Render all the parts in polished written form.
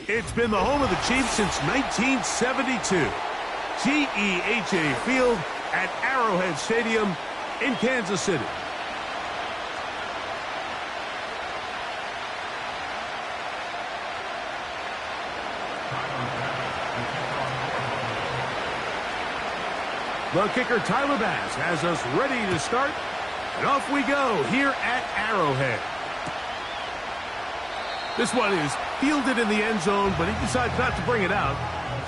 It's been the home of the Chiefs since 1972. GEHA Field at Arrowhead Stadium in Kansas City. The kicker, Tyler Bass, has us ready to start. And off we go here at Arrowhead. This one is fielded in the end zone, but he decides not to bring it out.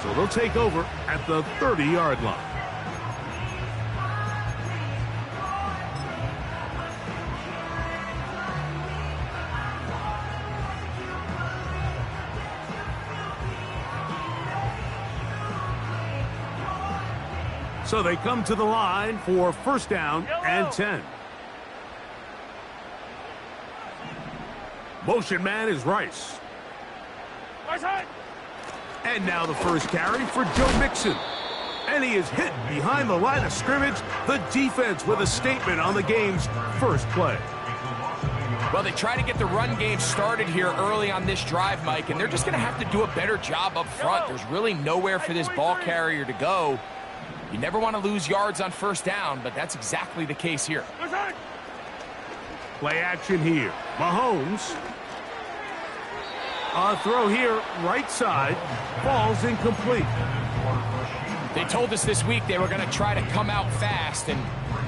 So they'll take over at the 30-yard line. So they come to the line for first down and 10. Motion man is Rice. And now the first carry for Joe Mixon. And he is hit behind the line of scrimmage. The defense with a statement on the game's first play. Well, they try to get the run game started here early on this drive, Mike, and they're just going to have to do a better job up front. There's really nowhere for this ball carrier to go. You never want to lose yards on first down, but that's exactly the case here. Play action here. Mahomes. A throw here, right side, falls incomplete. They told us this week they were going to try to come out fast, and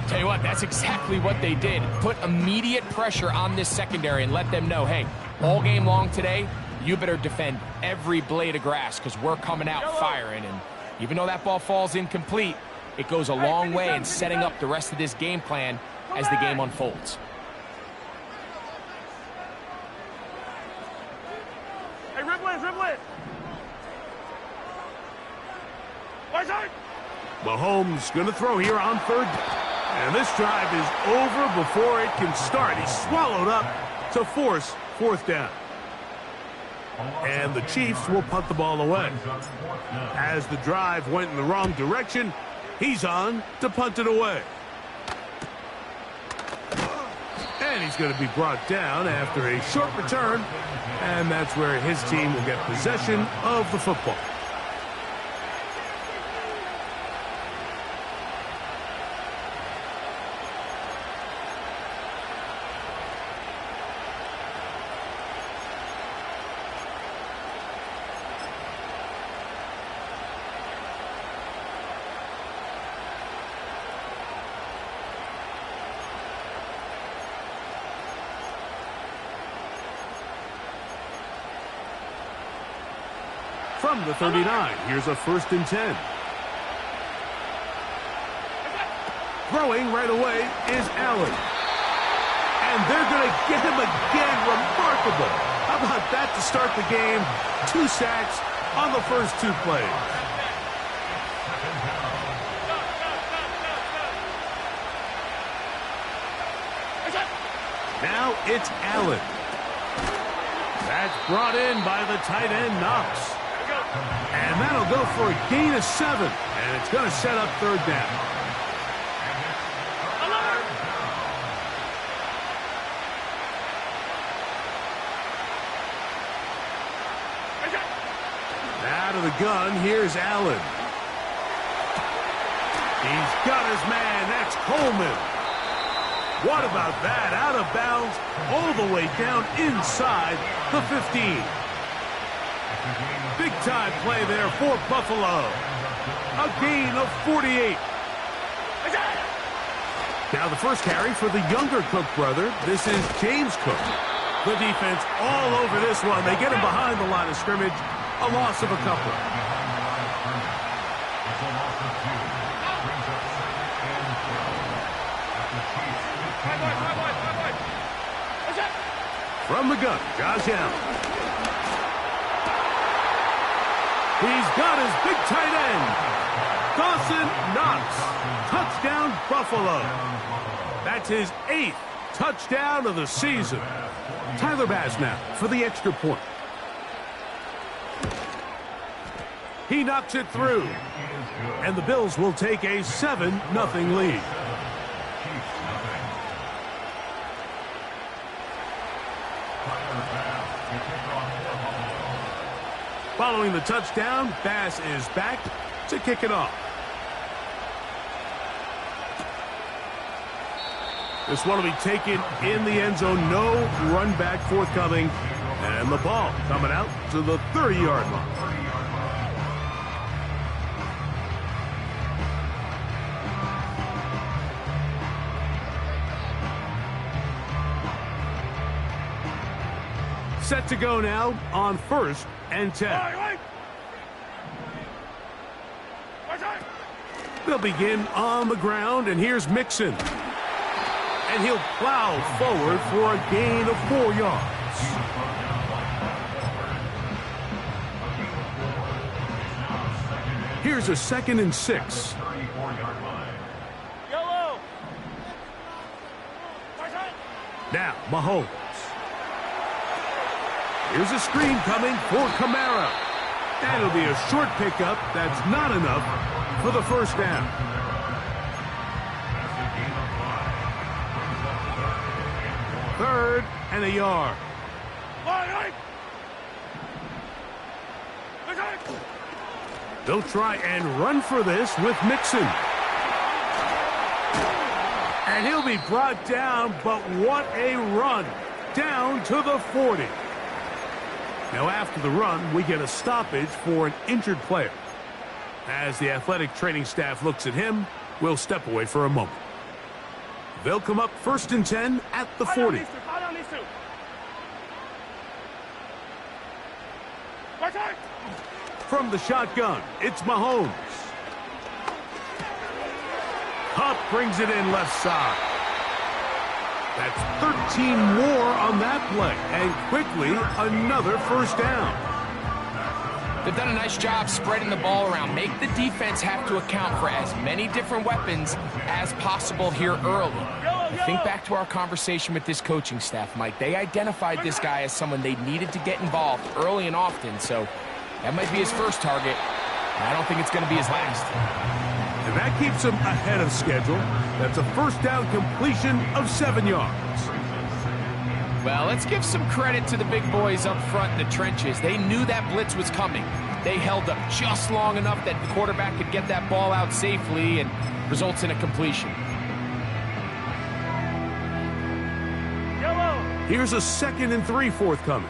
tell you what, that's exactly what they did. Put immediate pressure on this secondary and let them know, hey, all game long today, you better defend every blade of grass because we're coming out firing. And even though that ball falls incomplete, it goes a long way in setting up the rest of this game plan as the game unfolds. Hey, dribble it! Mahomes going to throw here on third. And this drive is over before it can start. He's swallowed up to force fourth down. And the Chiefs will punt the ball away. As the drive went in the wrong direction, he's on to punt it away. And he's going to be brought down after a short return. And that's where his team will get possession of the football. From the 39, here's a 1st and 10. Throwing right away is Allen. And they're going to get him again. Remarkable. How about that to start the game? 2 sacks on the first 2 plays. Now it's Allen. That's brought in by the tight end, Knox. And that'll go for a gain of 7. And it's going to set up third down. Out of the gun, here's Allen. He's got his man. That's Coleman. What about that? Out of bounds, all the way down inside the 15. Big-time play there for Buffalo. A gain of 48. Now the first carry for the younger Cook brother. This is James Cook. The defense all over this one. They get him behind the line of scrimmage. A loss of a couple. From the gun, Josh Allen. He's got his big tight end, Dawson Knox. Touchdown, Buffalo. That's his 8th touchdown of the season. Tyler Bass now for the extra point. He knocks it through. And the Bills will take a 7-0 lead. Following the touchdown, Bass is back to kick it off. This one will be taken in the end zone. No run back forthcoming. And the ball coming out to the 30-yard line. Set to go now on 1st and 10. They'll begin on the ground, and here's Mixon. And he'll plow forward for a gain of 4 yards. Here's a 2nd and 6. Now, Mahomes. Here's a screen coming for Kamara. And it'll be a short pickup. That's not enough for the first down. Third and a yard. They'll try and run for this with Mixon. And he'll be brought down, but what a run. Down to the 40. Now after the run, we get a stoppage for an injured player. As the athletic training staff looks at him, we'll step away for a moment. They'll come up 1st and 10 at the 40. From the shotgun, it's Mahomes. Hupp brings it in left side. That's 13 more on that play. And quickly, another first down. They've done a nice job spreading the ball around. Make the defense have to account for as many different weapons as possible here early. Think back to our conversation with this coaching staff, Mike. They identified this guy as someone they needed to get involved early and often, so that might be his first target. I don't think it's going to be his last. And that keeps him ahead of schedule. That's a first down completion of 7 yards. Well, let's give some credit to the big boys up front in the trenches. They knew that blitz was coming. They held up just long enough that the quarterback could get that ball out safely and results in a completion. Here's a 2nd and 3 forthcoming.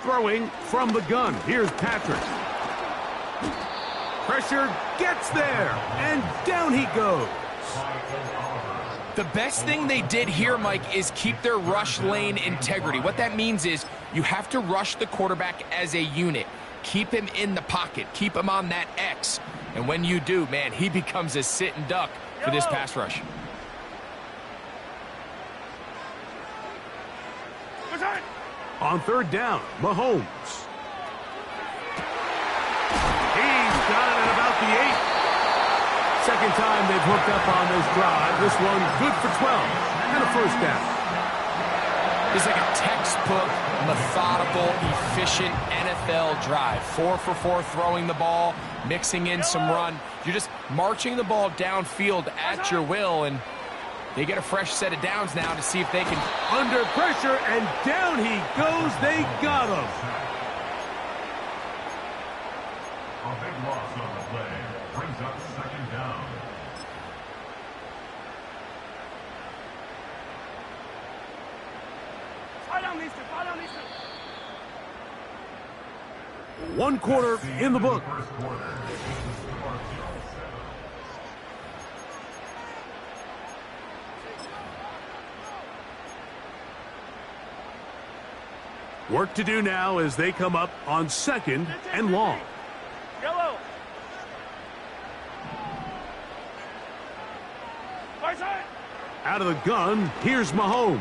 Throwing from the gun. Here's Patrick. Pressure gets there, and down he goes. The best thing they did here, Mike, is keep their rush lane integrity. What that means is you have to rush the quarterback as a unit. Keep him in the pocket. Keep him on that X. And when you do, man, he becomes a sitting duck for this pass rush. On 3rd down, Mahomes. He's got it at about the 8. Second time they've hooked up on this drive. This one good for 12 and a first down. It's like a textbook, methodical, efficient NFL drive. 4 for 4 throwing the ball, mixing in some run. You're just marching the ball downfield at your will, and they get a fresh set of downs now to see if they can. Under pressure, and down he goes. They got him. A big loss on the play brings up 2nd down. One quarter in the book. Work to do now as they come up on 2nd and long. Out of the gun, here's Mahomes.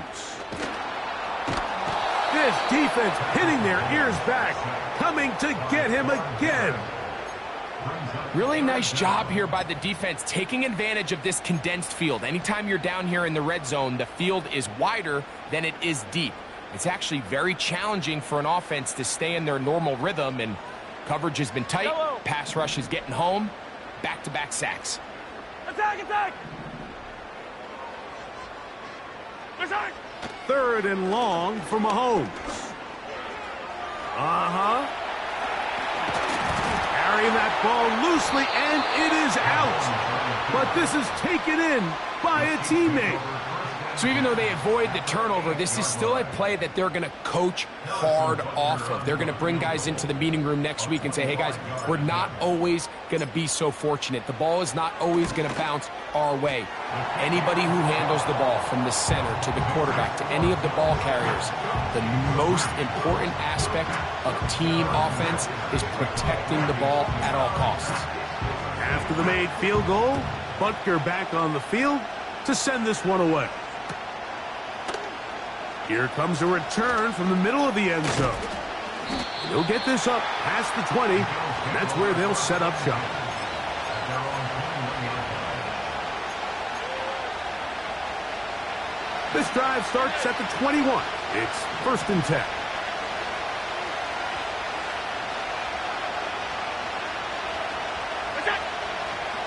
This defense hitting their ears back, coming to get him again. Really nice job here by the defense, taking advantage of this condensed field. Anytime you're down here in the red zone, the field is wider than it is deep. It's actually very challenging for an offense to stay in their normal rhythm, and coverage has been tight. Pass rush is getting home. Back-to-back sacks. Attack, attack! 3rd and long for Mahomes. Carrying that ball loosely, and it is out. But this is taken in by a teammate. So even though they avoid the turnover, this is still a play that they're going to coach hard off of. They're going to bring guys into the meeting room next week and say, hey, guys, we're not always going to be so fortunate. The ball is not always going to bounce our way. Anybody who handles the ball from the center to the quarterback to any of the ball carriers, the most important aspect of team offense is protecting the ball at all costs. After the made field goal, Butker back on the field to send this one away. Here comes a return from the middle of the end zone. He'll get this up past the 20, and that's where they'll set up shop. This drive starts at the 21. It's 1st and 10.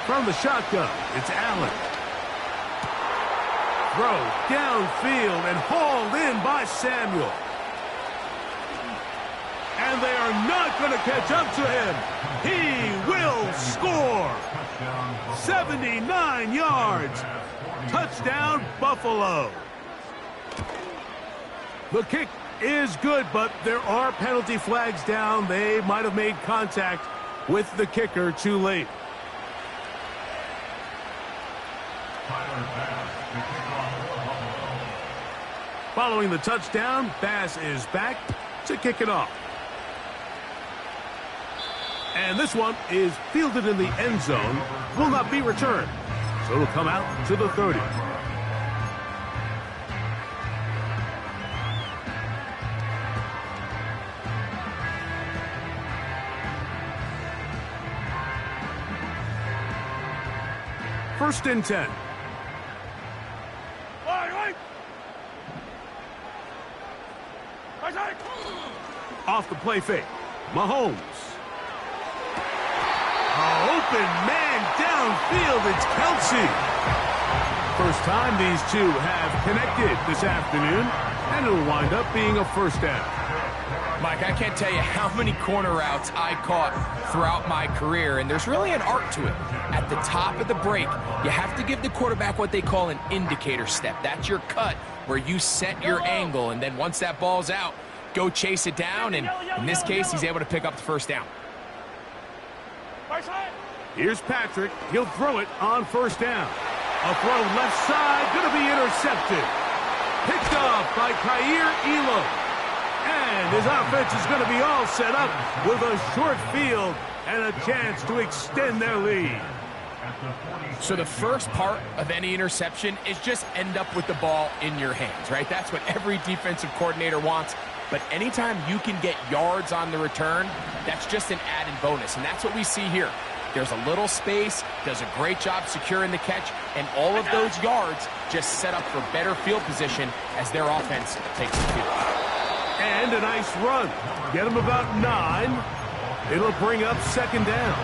From the shotgun, it's Allen. Throw downfield and hauled in by Samuel. And they are not going to catch up to him. He will score. 79 yards. Touchdown, Buffalo. The kick is good, but there are penalty flags down. They might have made contact with the kicker too late. Following the touchdown, Bass is back to kick it off. And this one is fielded in the end zone, will not be returned. So it'll come out to the 30. First and 10. Off the play fake. Mahomes. Open man downfield. It's Kelsey. First time these two have connected this afternoon, and it'll wind up being a first down. Mike, I can't tell you how many corner routes I caught throughout my career, and there's really an art to it. At the top of the break, you have to give the quarterback what they call an indicator step. That's your cut where you set your angle, and then once that ball's out, go chase it down, and in this case, he's able to pick up the first down. Here's Patrick. He'll throw it on first down. A throw left side, going to be intercepted. Picked up by Kaiir Elam. And his offense is going to be all set up with a short field and a chance to extend their lead. So the first part of any interception is just end up with the ball in your hands, right? That's what every defensive coordinator wants. But anytime you can get yards on the return, that's just an added bonus. And that's what we see here. There's a little space, does a great job securing the catch, and all of those yards just set up for better field position as their offense takes the field. And a nice run. Get him about 9. It'll bring up second down.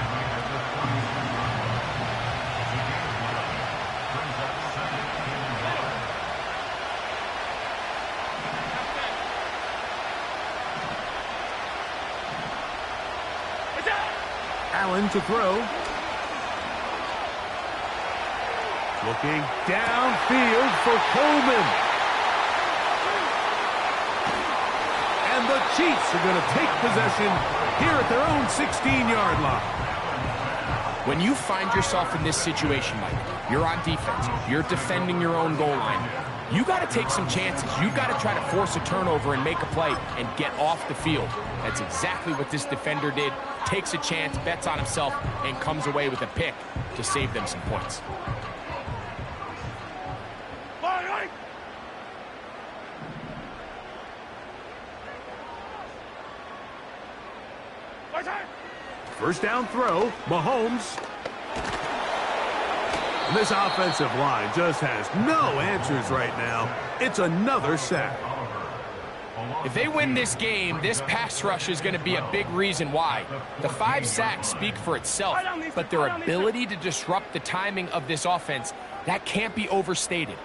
Allen to throw. Looking downfield for Coleman. And the Chiefs are going to take possession here at their own 16-yard line. When you find yourself in this situation, Mike, you're on defense, you're defending your own goal line, you got to take some chances. You got to try to force a turnover and make a play and get off the field. That's exactly what this defender did. Takes a chance, bets on himself, and comes away with a pick to save them some points. First down throw, Mahomes. And this offensive line just has no answers right now. It's another sack. If they win this game, this pass rush is going to be a big reason why. The 5 sacks speak for itself, but their ability to disrupt the timing of this offense, that can't be overstated.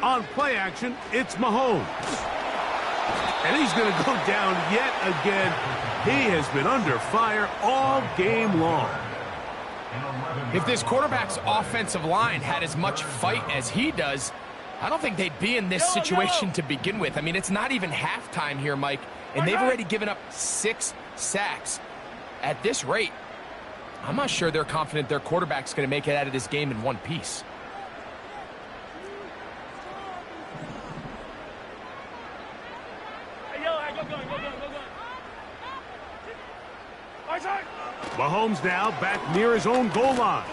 On play action, it's Mahomes. And he's going to go down yet again. He has been under fire all game long. If this quarterback's offensive line had as much fight as he does, I don't think they'd be in this situation to begin with. I mean, it's not even halftime here, Mike, and they've already given up 6 sacks. At this rate, I'm not sure they're confident their quarterback's going to make it out of this game in one piece. Mahomes now back near his own goal line.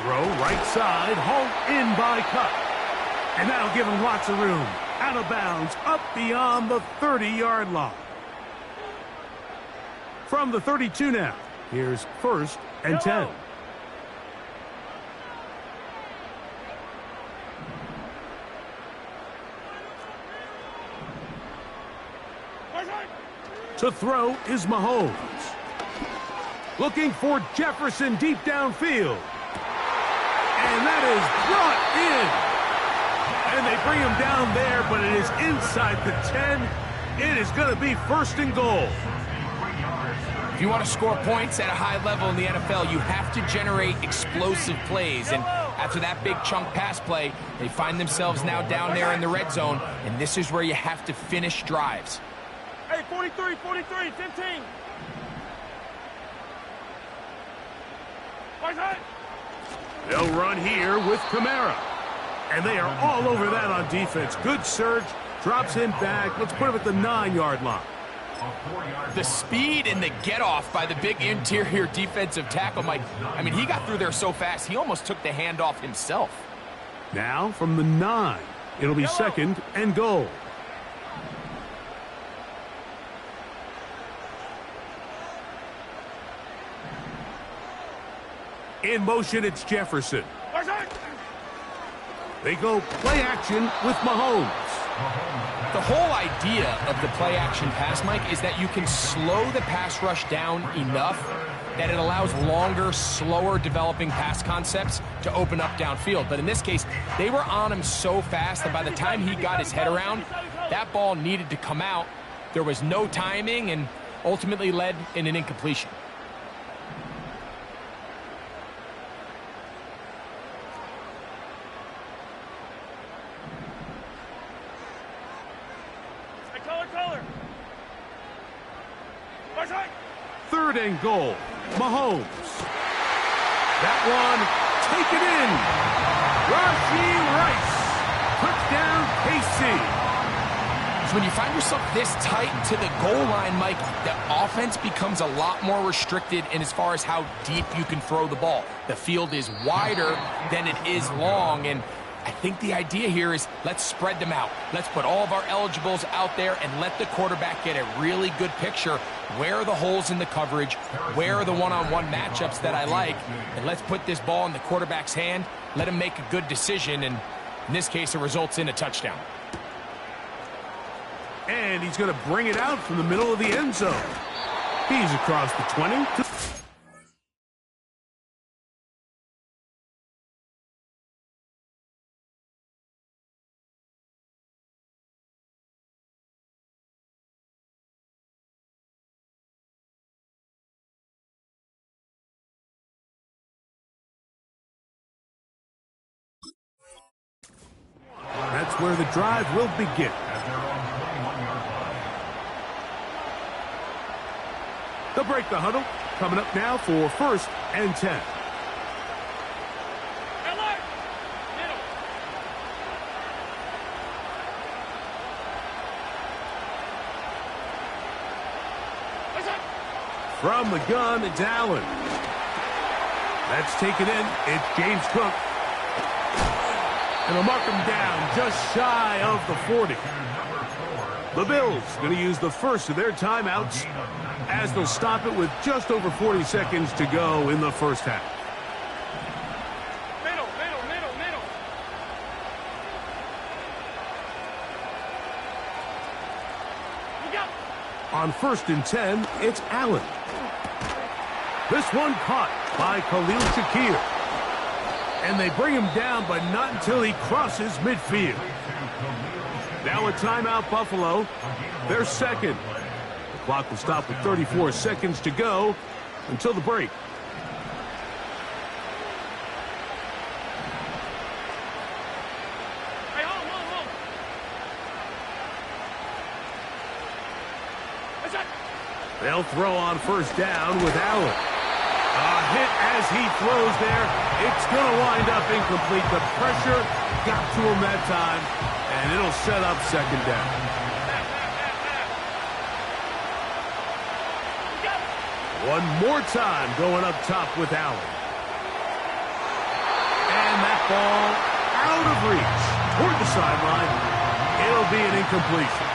Throw right side, hauled in by Kupp. And that'll give him lots of room. Out of bounds, up beyond the 30-yard line. From the 32 now, here's 1st and 10. To throw is Mahomes. Looking for Jefferson deep downfield. And that is brought in. And they bring him down there, but it is inside the 10. It is going to be 1st and goal. If you want to score points at a high level in the NFL, you have to generate explosive plays. And after that big chunk pass play, they find themselves now down there in the red zone. And this is where you have to finish drives. Hey, 43, 43, 15. They'll run here with Kamara. And they are all over that on defense. Good surge, drops him back. Let's put him at the 9-yard line. The speed and the get-off by the big interior defensive tackle, Mike. I mean, he got through there so fast, he almost took the handoff himself. Now from the 9, it'll be 2nd and goal. In motion, it's Jefferson. They go play action with Mahomes. The whole idea of the play-action pass, Mike, is that you can slow the pass rush down enough that it allows longer, slower developing pass concepts to open up downfield. But in this case, they were on him so fast that by the time he got his head around, that ball needed to come out. There was no timing and ultimately led in an incompletion. Third and goal, Mahomes. That one, taken in. Rashee Rice, touchdown KC. So when you find yourself this tight to the goal line, Mike, the offense becomes a lot more restricted in as far as how deep you can throw the ball. The field is wider than it is long, and I think the idea here is let's spread them out. Let's put all of our eligibles out there and let the quarterback get a really good picture. Where are the holes in the coverage? Where are the one-on-one matchups that I like? And let's put this ball in the quarterback's hand. Let him make a good decision, and in this case, it results in a touchdown. And he's going to bring it out from the middle of the end zone. He's across the 20. That's where the drive will begin. They'll break the huddle. Coming up now for 1st and 10. From the gun, it's Allen. That's taken in. It's James Cook. And they'll mark him down just shy of the 40. The Bills going to use the first of their timeouts as they'll stop it with just over 40 seconds to go in the first half. Middle. On 1st and 10, it's Allen. This one caught by Khalil Shakir. And they bring him down, but not until he crosses midfield. Now a timeout, Buffalo. They're second. The clock will stop with 34 seconds to go until the break. Hey, hold. That's it. They'll throw on first down with Allen. A hit as he throws there. It's going to wind up incomplete. The pressure got to him that time, and it'll set up second down. One more time going up top with Allen. And that ball out of reach toward the sideline. It'll be an incompletion.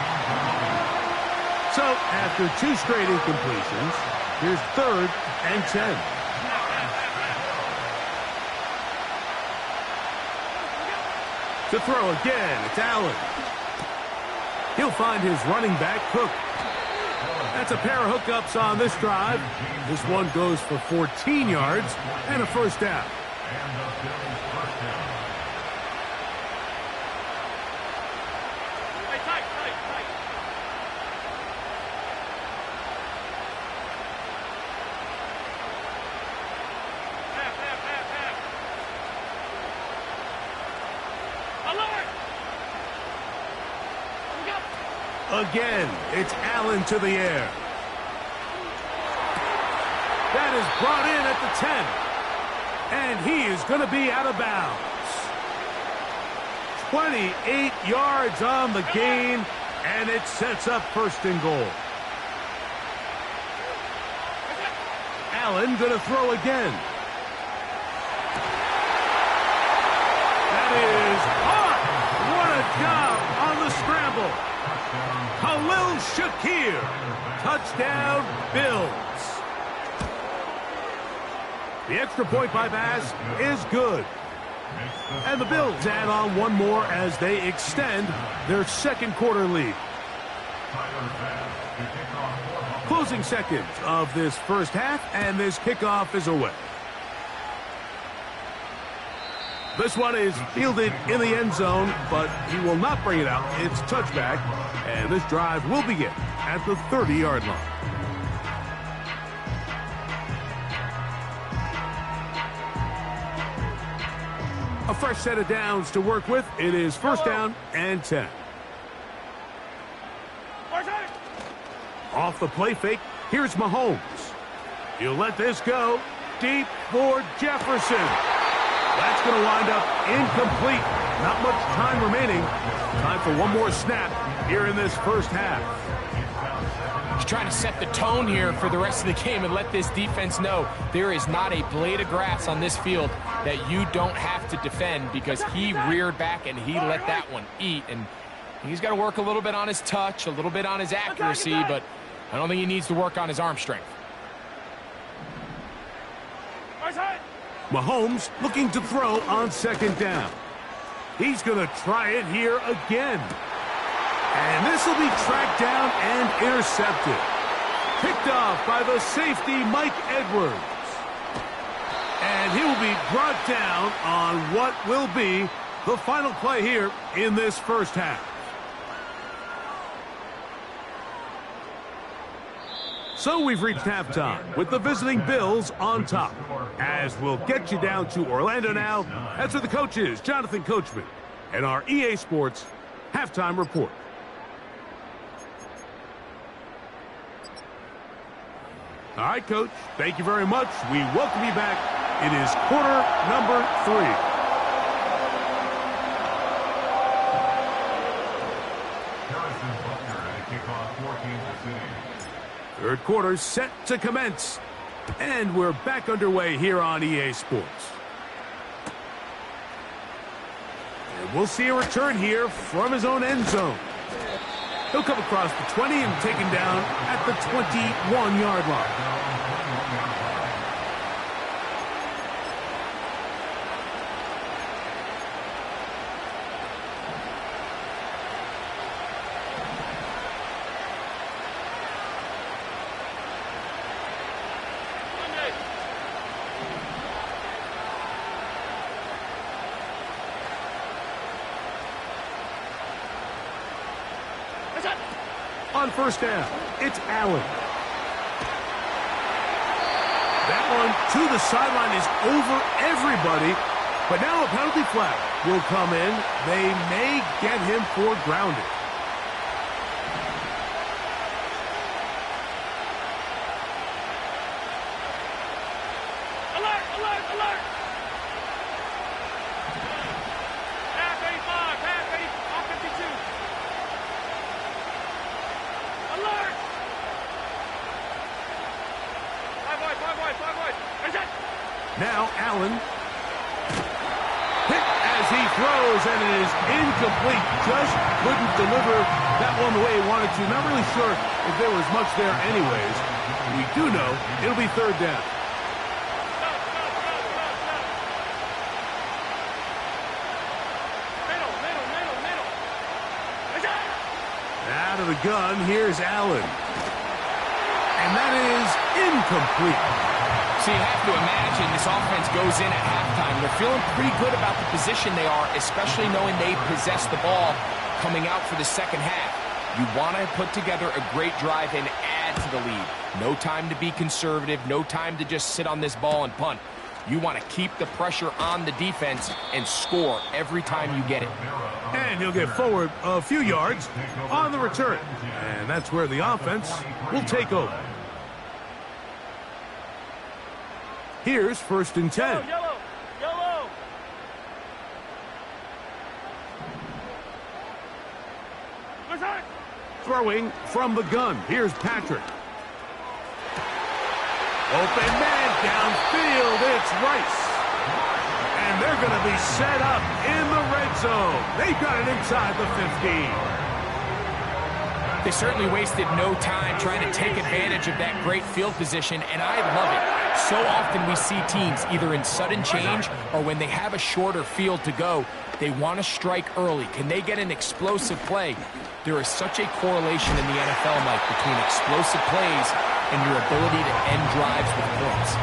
So after two straight incompletions, here's 3rd and 10. To throw again, it's Allen. He'll find his running back, Cook. That's a pair of hookups on this drive. This one goes for 14 yards and a first down. Hey, tight. Half. Alert! Again, it's Allen to the air. That is brought in at the 10. And he is going to be out of bounds. 28 yards on the gain, and it sets up 1st and goal. Allen going to throw again. That is hot. What a job on the scramble. Khalil Shakir. Touchdown, Bills. The extra point by Bass is good. And the Bills add on one more as they extend their second quarter lead. Closing seconds of this first half, and this kickoff is away. This one is fielded in the end zone, but he will not bring it out. It's touchback, and this drive will begin at the 30-yard line. A fresh set of downs to work with. It is 1st down and 10. Off the play fake, here's Mahomes. He'll let this go deep for Jefferson. That's going to wind up incomplete. Not much time remaining. Time for one more snap here in this first half. He's trying to set the tone here for the rest of the game and let this defense know there is not a blade of grass on this field that you don't have to defend, because he reared back and he let that one eat. And he's got to work a little bit on his touch, a little bit on his accuracy, but I don't think he needs to work on his arm strength. Mahomes looking to throw on 2nd down. He's going to try it here again. And this will be tracked down and intercepted. Picked off by the safety, Mike Edwards. And he will be brought down on what will be the final play here in this first half. So we've reached halftime with the visiting Bills on top. As we'll get you down to Orlando now, as are the coaches, Jonathan Coachman, and our EA Sports Halftime Report. All right, Coach, thank you very much. We welcome you back. It is quarter number 3. Third quarter set to commence. And we're back underway here on EA Sports. And we'll see a return here from his own end zone. He'll come across the 20 and taken down at the 21-yard line. On first down, it's Allen. That one to the sideline is over everybody, but now a penalty flag will come in. They may get him for grounding. Alert! Alert! Alert! Half 85, half 80, all 52. Alert! Five boys. Reset! Now Allen. Hit as he throws, and it is incomplete. Just couldn't deliver that one the way he wanted to. Not really sure if there was much there anyways. We do know it'll be third down. Stop. Middle. Reset! Out of the gun, here's Allen. And that is incomplete. So you have to imagine this offense goes in at halftime. They're feeling pretty good about the position they are, especially knowing they possess the ball coming out for the second half. You want to put together a great drive and add to the lead. No time to be conservative, no time to just sit on this ball and punt. You want to keep the pressure on the defense and score every time you get it. And he'll get forward a few yards on the return. And that's where the offense will take over. Here's first and 10. Yellow! Reset! Throwing from the gun. Here's Patrick. Open man downfield. It's Rice. And they're going to be set up in the red zone. They've got it inside the 15. They certainly wasted no time trying to take advantage of that great field position, and I love it. So often we see teams either in sudden change or when they have a shorter field to go, they want to strike early. Can they get an explosive play? There is such a correlation in the NFL, Mike, between explosive plays and your ability to end drives with points.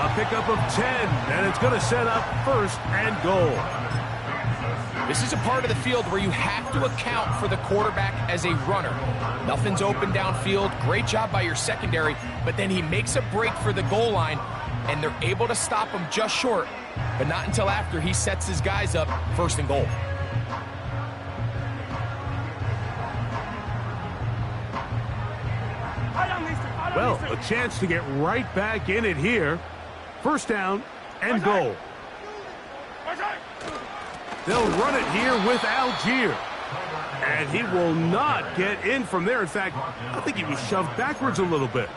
A pickup of 10, and it's going to set up first and goal. This is a part of the field where you have to account for the quarterback as a runner. Nothing's open downfield. Great job by your secondary, but then he makes a break for the goal line, and they're able to stop him just short, but not until after he sets his guys up first and goal. Well, a chance to get right back in it here. First down and goal. They'll run it here with Algier. And he will not get in from there. In fact, I think he was shoved backwards a little bit.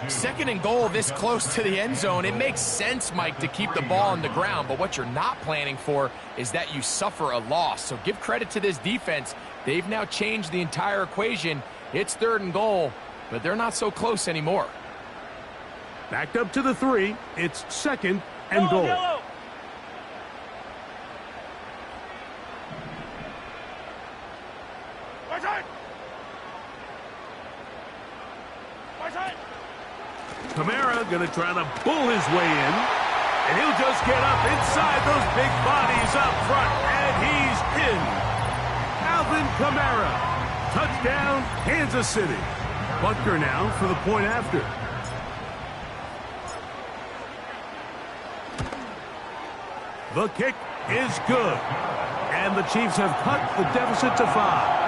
Second and goal this close to the end zone. It makes sense, Mike, to keep the ball on the ground, but what you're not planning for is that you suffer a loss. So give credit to this defense. They've now changed the entire equation. It's third and goal, but they're not so close anymore. Backed up to the 3. It's second and goal. Yellow. Kamara going to try to bull his way in. And he'll just get up inside those big bodies up front. And he's in. Alvin Kamara. Touchdown, Kansas City. Butker now for the point after. The kick is good. And the Chiefs have cut the deficit to 5.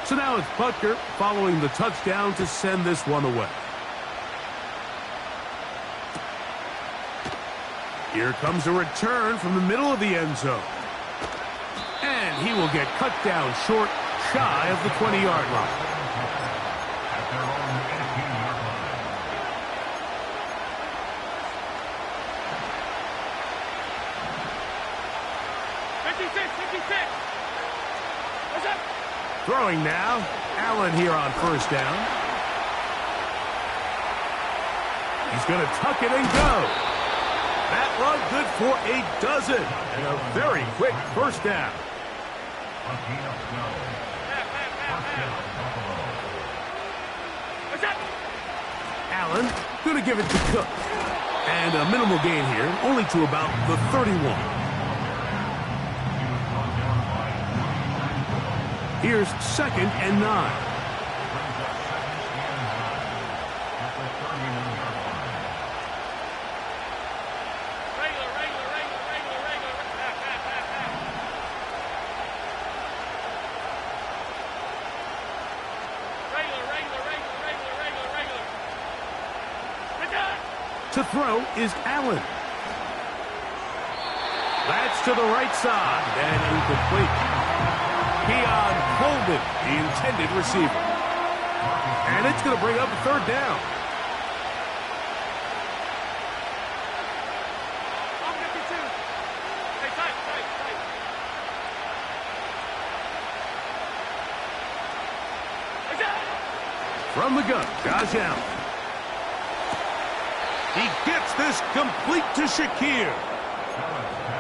So now it's Butker following the touchdown to send this one away. Here comes a return from the middle of the end zone. And he will get cut down short, shy of the 20-yard line. At their own 18-yard line. What's up? Throwing now. Allen here on first down. He's going to tuck it and go. That run good for a dozen. And a very quick first down. Allen going to give it to Cook. And a minimal gain here, only to about the 31. Here's 2nd and 9. To throw is Allen. That's to the right side and incomplete. Keon Holden, the intended receiver. And it's going to bring up a 3rd down. From the gun, Josh Allen. He gets this complete to Shakir.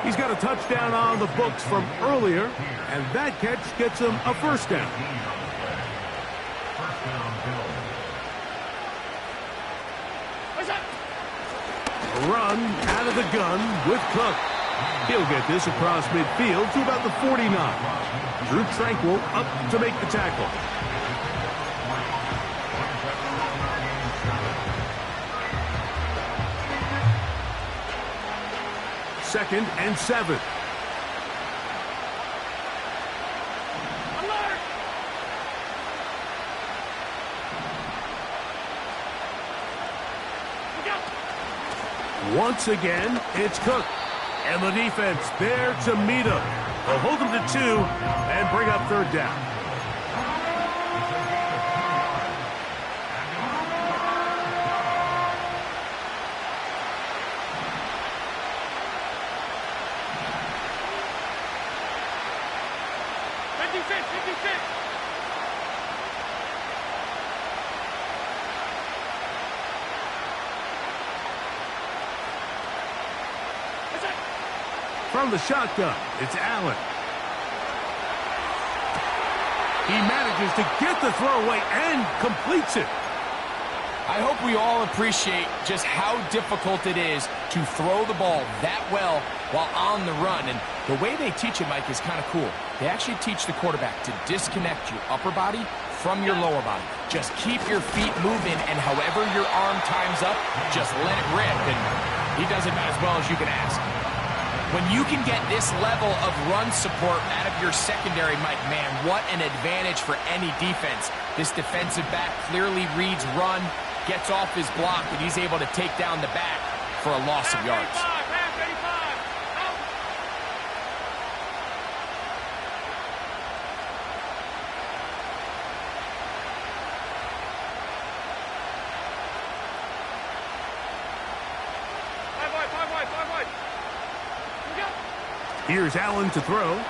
He's got a touchdown on the books from earlier, and that catch gets him a 1st down. A run out of the gun with Cook. He'll get this across midfield to about the 49. Drew Tranquill up to make the tackle. Second and 7. Alert! Once again, it's Cook. And the defense there to meet him. They'll hold him to 2 and bring up 3rd down. From the shotgun, it's Allen. He manages to get the throw away and completes it. I hope we all appreciate just how difficult it is to throw the ball that well while on the run. And the way they teach it, Mike, is kind of cool. They actually teach the quarterback to disconnect your upper body from your lower body. Just keep your feet moving, and however your arm times up, just let it rip. And he does it about as well as you can ask. When you can get this level of run support out of your secondary, Mike, man, what an advantage for any defense. This defensive back clearly reads run, gets off his block, and he's able to take down the back for a loss of yards. Here's Allen to throw. The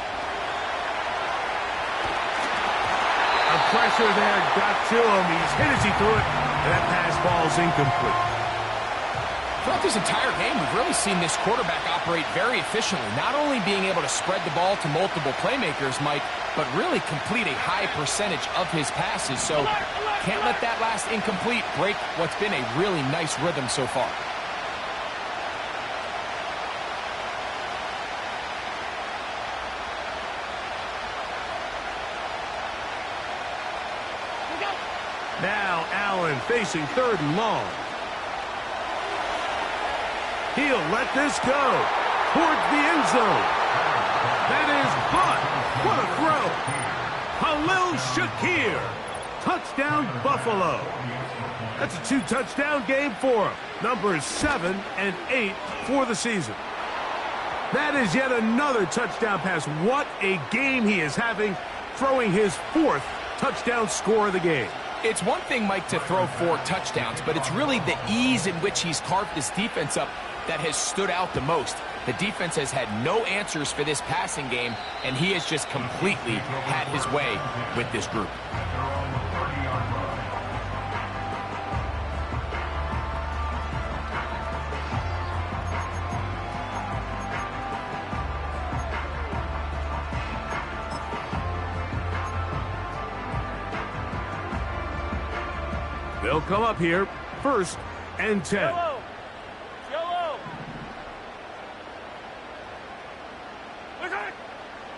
pressure there got to him. He's hit as he threw it, and that pass ball's incomplete. Throughout this entire game, we've really seen this quarterback operate very efficiently, not only being able to spread the ball to multiple playmakers, Mike, but really complete a high percentage of his passes. So can't let that last incomplete break what's been a really nice rhythm so far. Now Allen facing 3rd and long. He'll let this go towards the end zone. That is caught. What a throw. Khalil Shakir. Touchdown, Buffalo. That's a 2-touchdown game for him. Numbers 7 and 8 for the season. That is yet another touchdown pass. What a game he is having, throwing his 4th touchdown score of the game. It's one thing, Mike, to throw 4 touchdowns, but it's really the ease in which he's carved this defense up that has stood out the most. The defense has had no answers for this passing game, and he has just completely had his way with this group. They'll come up here, 1st and 10. Yellow. Yellow.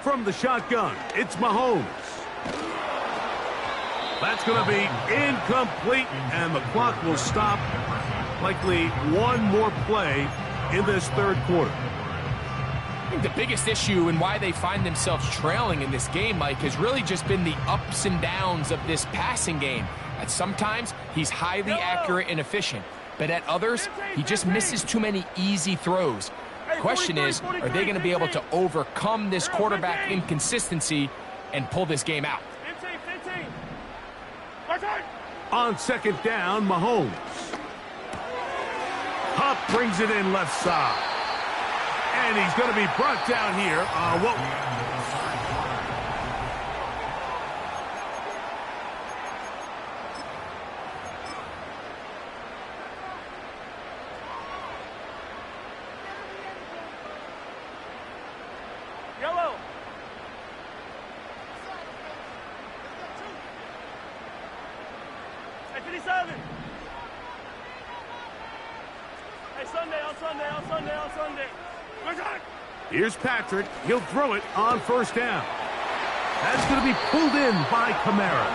From the shotgun, it's Mahomes. That's going to be incomplete, and the clock will stop. Likely one more play in this 3rd quarter. I think the biggest issue and why they find themselves trailing in this game, Mike, has really just been the ups and downs of this passing game. At sometimes, he's highly accurate and efficient, but at others, he just misses too many easy throws. The question is, are they going to be able to overcome this quarterback inconsistency and pull this game out? 15. On 2nd down, Mahomes. Hupp brings it in left side. And he's going to be brought down here. Yellow. Hey, 57. Hey, Sunday. Here's Patrick. He'll throw it on 1st down. That's going to be pulled in by Kamara.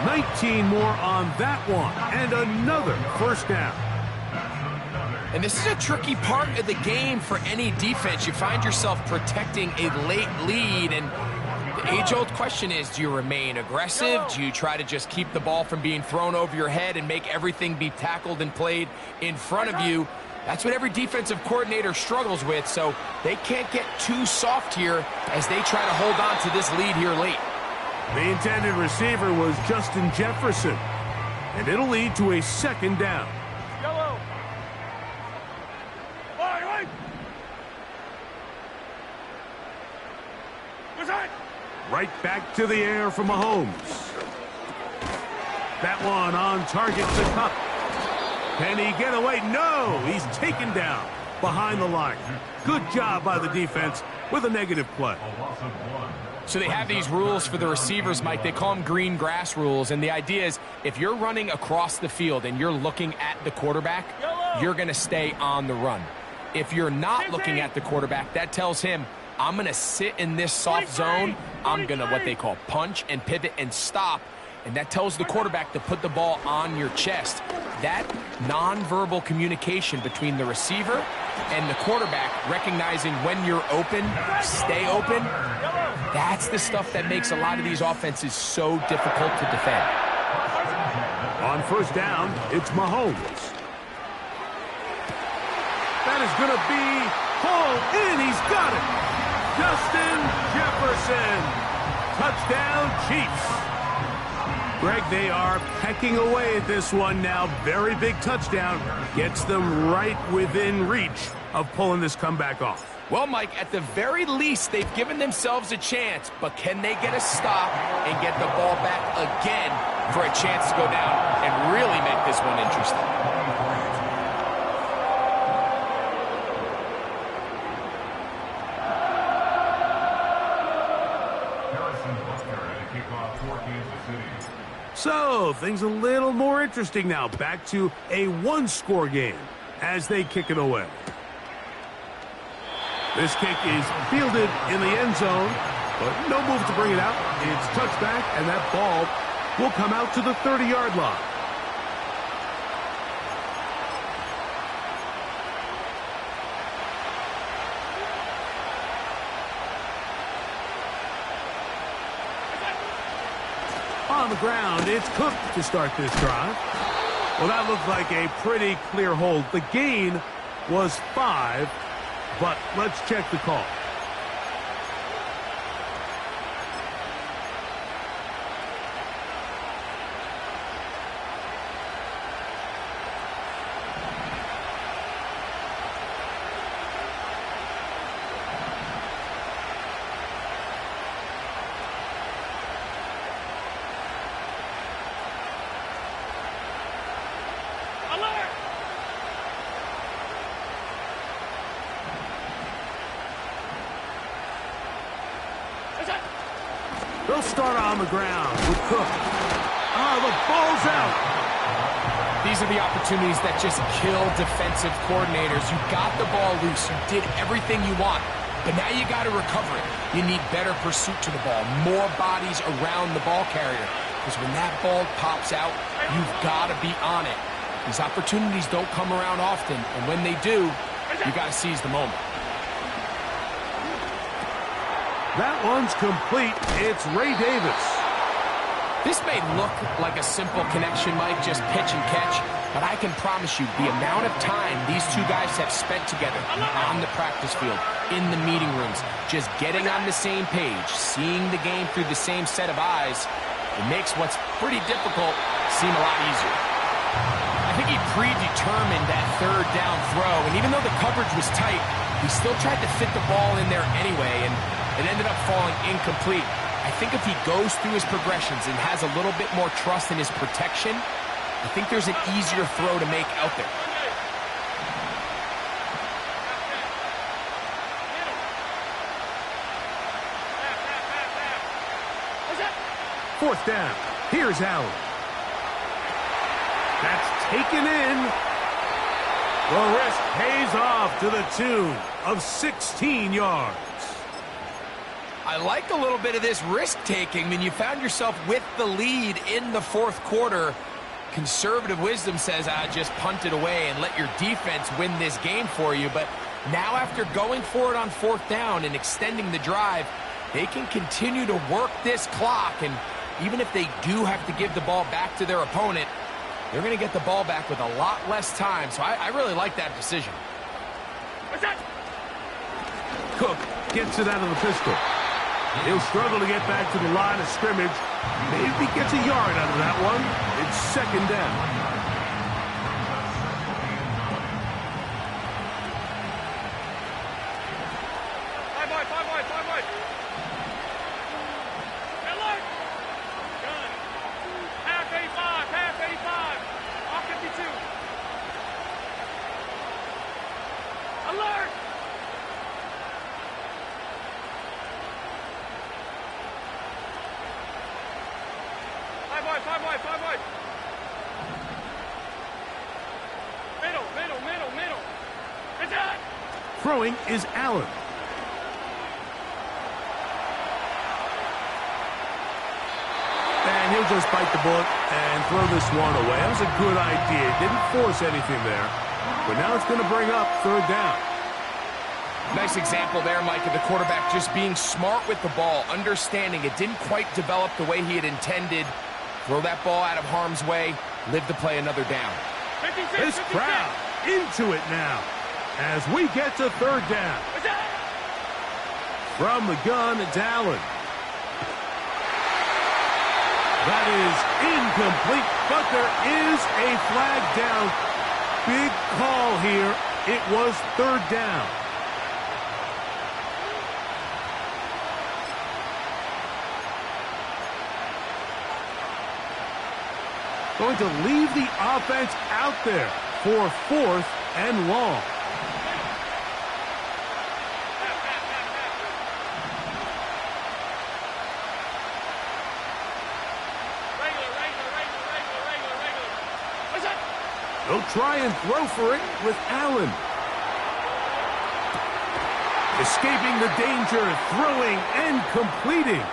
19 more on that one. And another 1st down. And this is a tricky part of the game for any defense. You find yourself protecting a late lead, and the age-old question is, do you remain aggressive? Do you try to just keep the ball from being thrown over your head and make everything be tackled and played in front of you? That's what every defensive coordinator struggles with, so they can't get too soft here as they try to hold on to this lead here late. The intended receiver was Justin Jefferson, and it'll lead to a 2nd down. Yellow. Right. Right back to the air for Mahomes. That one on target to Kupp. Can he get away? No! He's taken down behind the line. Good job by the defense with a negative play. So they have these rules for the receivers, Mike. They call them green grass rules, and the idea is if you're running across the field and you're looking at the quarterback, you're going to stay on the run. If you're not looking at the quarterback, that tells him, I'm going to sit in this soft zone. I'm going to what they call punch and pivot and stop. And that tells the quarterback to put the ball on your chest. That nonverbal communication between the receiver and the quarterback, recognizing when you're open, stay open, that's the stuff that makes a lot of these offenses so difficult to defend. On 1st down, it's Mahomes. That is going to be pulled in. He's got it. Justin Jefferson. Touchdown, Chiefs. Greg, they are pecking away at this one now. Very big touchdown. Gets them right within reach of pulling this comeback off. Well, Mike, at the very least, they've given themselves a chance, but can they get a stop and get the ball back again for a chance to go down and really make this one interesting? So, things a little more interesting now. Back to a 1-score game as they kick it away. This kick is fielded in the end zone, but no move to bring it out. It's touchback, and that ball will come out to the 30-yard line. On the ground, it's Cook to start this drive. Well, that looked like a pretty clear hold. The gain was 5, but let's check the call. They'll start on the ground with Cook. The ball's out. These are the opportunities that just kill defensive coordinators. You got the ball loose. You did everything you want. But now you got to recover it. You need better pursuit to the ball, more bodies around the ball carrier. Because when that ball pops out, you've got to be on it. These opportunities don't come around often, and when they do, you got to seize the moment. That one's complete. It's Ray Davis. This may look like a simple connection, Mike, just pitch and catch, but I can promise you the amount of time these two guys have spent together on the practice field, in the meeting rooms, just getting on the same page, seeing the game through the same set of eyes, it makes what's pretty difficult seem a lot easier. I think he predetermined that third down throw, and even though the coverage was tight, he still tried to fit the ball in there anyway, and it ended up falling incomplete. I think if he goes through his progressions and has a little bit more trust in his protection, I think there's an easier throw to make out there. Fourth down. Here's Allen. That's taken in. The risk pays off to the tune of 16 yards. I like a little bit of this risk-taking. I mean, you found yourself with the lead in the fourth quarter. Conservative wisdom says, just punt it away and let your defense win this game for you. But now after going for it on fourth down and extending the drive, they can continue to work this clock. And even if they do have to give the ball back to their opponent, they're going to get the ball back with a lot less time. So I really like that decision. Cook gets it out of the pistol. He'll struggle to get back to the line of scrimmage. Maybe gets a yard out of that one. It's second down. Five wide. Alert! Gun. Half 85. Off 52. Alert! Five wide. Middle. Attack! Throwing is Allen. And he'll just bite the bullet and throw this one away. That was a good idea. Didn't force anything there. But now it's going to bring up third down. Nice example there, Mike, of the quarterback just being smart with the ball, understanding it didn't quite develop the way he had intended. Throw that ball out of harm's way, live to play another down. 56, This crowd into it now as we get to third down. From the gun, it's Allen. That is incomplete, but there is a flag down. Big call here. It was third down. Going to leave the offense out there for fourth and long. Regular. They'll try and throw for it with Allen. Escaping the danger, throwing and completing.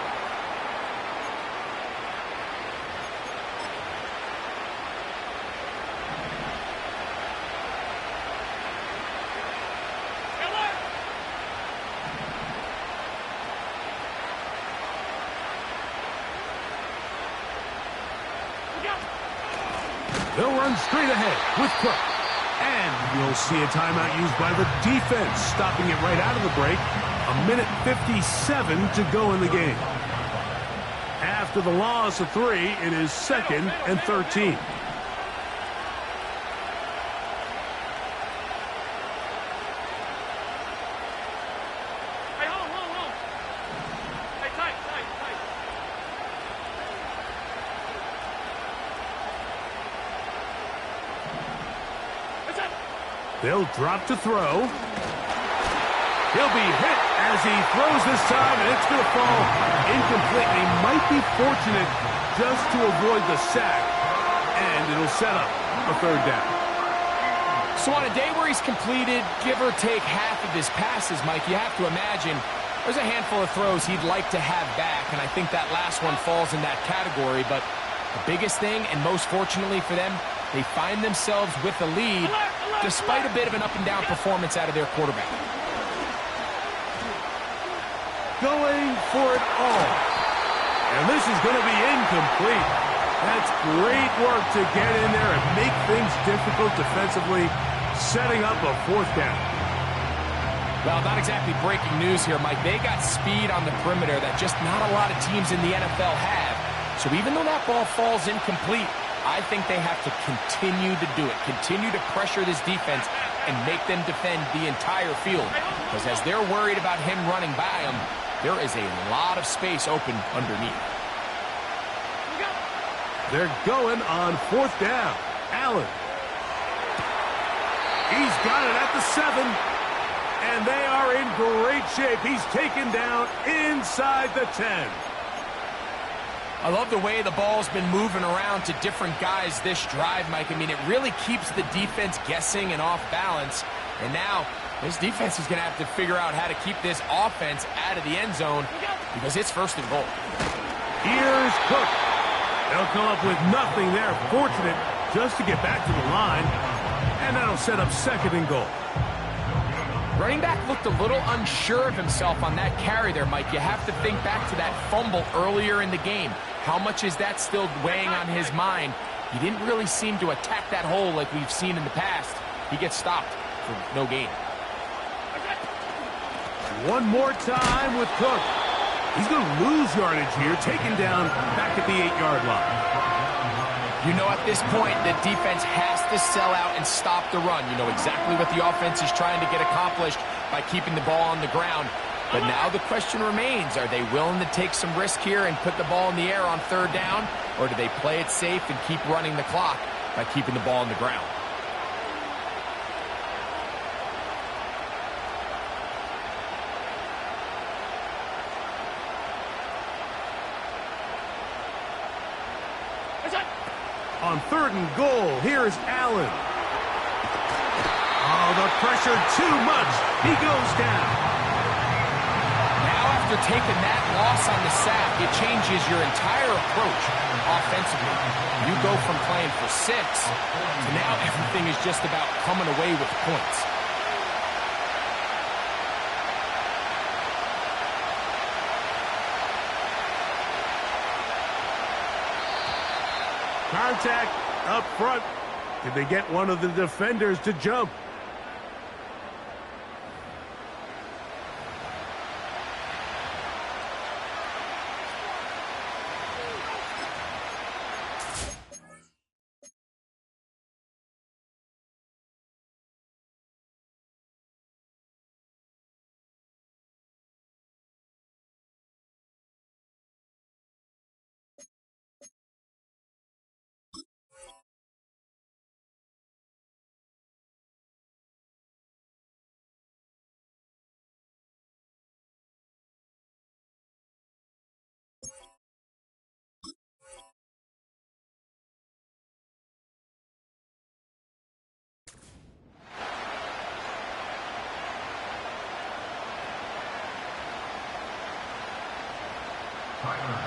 They'll run straight ahead with Cook. And you'll see a timeout used by the defense, stopping it right out of the break. 1:57 to go in the game. After the loss of 3, it is 2nd and 13. Hey, hold. Hey, tight. They'll drop to throw. He'll be hit as he throws this time, and it's going to fall incomplete. He might be fortunate just to avoid the sack, and it'll set up a third down. So on a day where he's completed, give or take half of his passes, Mike, you have to imagine there's a handful of throws he'd like to have back, and I think that last one falls in that category. But the biggest thing, and most fortunately for them, they find themselves with the lead despite a bit of an up-and-down performance out of their quarterback. Going for it all. And this is going to be incomplete. That's great work to get in there and make things difficult defensively, setting up a fourth down. Well, not exactly breaking news here, Mike. They got speed on the perimeter that just not a lot of teams in the NFL have. So even though that ball falls incomplete, I think they have to continue to do it, continue to pressure this defense and make them defend the entire field. Because as they're worried about him running by them, there is a lot of space open underneath. They're going on fourth down. Allen. He's got it at the 7. And they are in great shape. He's taken down inside the 10. I love the way the ball's been moving around to different guys this drive, Mike. I mean, it really keeps the defense guessing and off balance. And now this defense is going to have to figure out how to keep this offense out of the end zone because it's first and goal. Here's Cook. They'll come up with nothing there. Fortunate just to get back to the line. And that'll set up second and goal. Running back looked a little unsure of himself on that carry there, Mike. You have to think back to that fumble earlier in the game. How much is that still weighing on his mind? He didn't really seem to attack that hole like we've seen in the past. He gets stopped for no gain. One more time with Cook. He's going to lose yardage here, taken down back at the 8-yard line. You know at this point the defense has to sell out and stop the run. You know exactly what the offense is trying to get accomplished by keeping the ball on the ground. But now the question remains, are they willing to take some risk here and put the ball in the air on third down? Or do they play it safe and keep running the clock by keeping the ball on the ground? On third and goal, here's Allen. Oh, the pressure too much. He goes down. Now after taking that loss on the sack, it changes your entire approach offensively. You go from playing for 6 to now everything is just about coming away with points. Contact up front. Did they get one of the defenders to jump?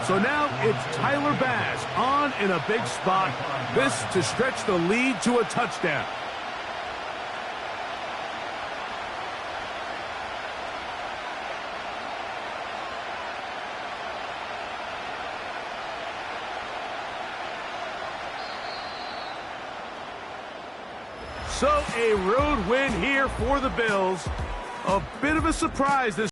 So now it's Tyler Bass on in a big spot. This to stretch the lead to a touchdown. So a road win here for the Bills. A bit of a surprise this